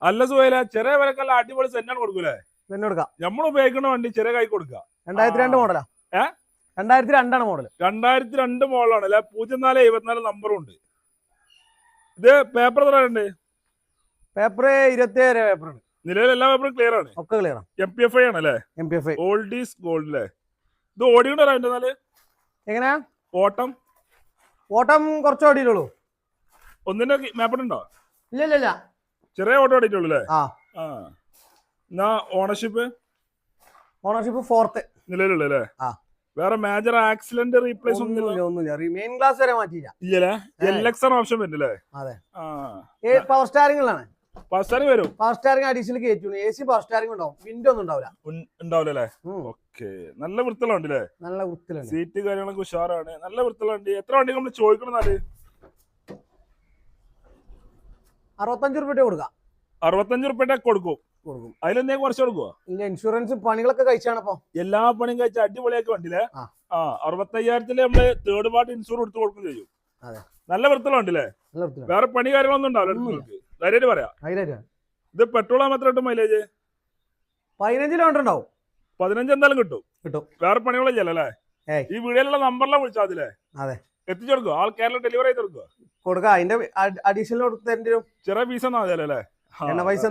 അല്ല സുഹൈല ചെറിയ വിലക്കല്ല അടിപൊളി സെന്നാണ് കൊടുക്കൂലേ? തന്നെ കൊടുക്കാം. നമ്മൾ ഉപയോഗിക്കുന്ന വണ്ടി ചെറിയ കൈ കൊടുക്കുക. 2002 മോഡലാ. 2002 മോഡൽ. 2002 മോഡലാണ് അല്ലെ? 0474 നമ്പറും ഉണ്ട്. ഇത് പേപ്പർ എത്ര ഉണ്ട്? പേപ്പർ 27 പേപ്പർ ഉണ്ട്. നിലവിൽ എല്ലാ പേപ്പറും ക്ലിയർ ആണ്. ഒക്കെ ക്ലിയർ ആണ്. MPFI ആണ് അല്ലേ? MPFI. ഓൾഡ് ഈസ് ഗോൾഡ് അല്ലേ? ഇത് ഓടിയുണ്ടോ എന്നാല്? എങ്ങനെയാ ഓട്ടം? ഓട്ടം കുറച്ച് ഓടിയിട്ടുള്ളൂ. ഒന്നിന്റെ മാപ്പിട്ടുണ്ടോ? ഇല്ല. ചെറിയ ഓട്ടം ഓടിയിട്ടുള്ളൂ അല്ലേ? എന്നാ ഓണർഷിപ്പ്? ഓണർഷിപ്പ് 4th നിലവിലുള്ള അല്ലേ? വേറെ മേജർ ആക്സിഡന്റ് റീപ്ലേസ് ഒന്നുമില്ല. മെയിൻ ക്ലാസ് വരെ മാറ്റിയില്ല. ഇല്ലല്ലേ? LX ആണ് ഓപ്ഷൻ വരുന്നില്ലേ? അതെ. പവർ സ്റ്റാരിംഗിലാണ്. പവർ സ്റ്റാരിംഗ് വരും. പവർ സ്റ്റാരിംഗ് അഡീഷണൽ കയറ്റും. AC പവർ സ്റ്റാരിംഗ് ഉണ്ടാവും. വിൻഡോ ഒന്നും ഉണ്ടാവില്ല. ഓക്കെ. നല്ല വൃത്തിയുള്ള വണ്ടി അല്ലേ? നല്ല വൃത്തിയിലാണ്. സീറ്റ് കാര്യങ്ങളൊക്കെ ഉഷാറാണ്. നല്ല വൃത്തിയുള്ള വണ്ടി. എത്ര വണ്ടി നമ്മൾ ചോദിക്കണമെന്നാല്? 65 റുപ്യ കൊടുക്കാം. 65 റുപ്യ കൊടുക്കും. അതിലെന്തേലും കുറച്ച് കൊടുക്കുവോ? ഇല്ല, ഇൻഷുറൻസ് പണികളൊക്കെ കഴിച്ചാണ്. അപ്പൊ എല്ലാ പണിയും കഴിച്ച അടിപൊളിയാക്കി വണ്ടിയില്ലേ? 65,000 നമ്മള് തേർഡ് പാർട്ടി ഇൻഷുർ എടുത്ത് കൊടുക്കും ചെയ്യും. നല്ല വൃത്തിയുള്ള വണ്ടിയില്ലേ? വേറെ പണി കാര്യങ്ങളൊന്നും ഉണ്ടാവില്ല. ധൈര്യമായിട്ട് പറയാം. ഇത് പെട്രോൾ മാത്രം കിട്ടും. മൈലേജ് 15 കിലോമീറ്റർ ഉണ്ടാവും. 15 എന്തായാലും കിട്ടും. വേറെ പണികളൊന്നും ചെയ്യല്ലേ? ഈ വീഡിയോയിലുള്ള നമ്പറിലാണ് വിളിച്ചാൽ അതില്ലേ? എത്തിച്ചു കൊടുക്കുക. ആൾ കേരളം ഡെലിവറി ചെയ്ത് കൊടുക്കുക. കൊടുക്കാം. അതിന്റെ അഡീഷണൽ ചെറിയ പീസ് ഒന്നും മതിയല്ലേ? പൈസ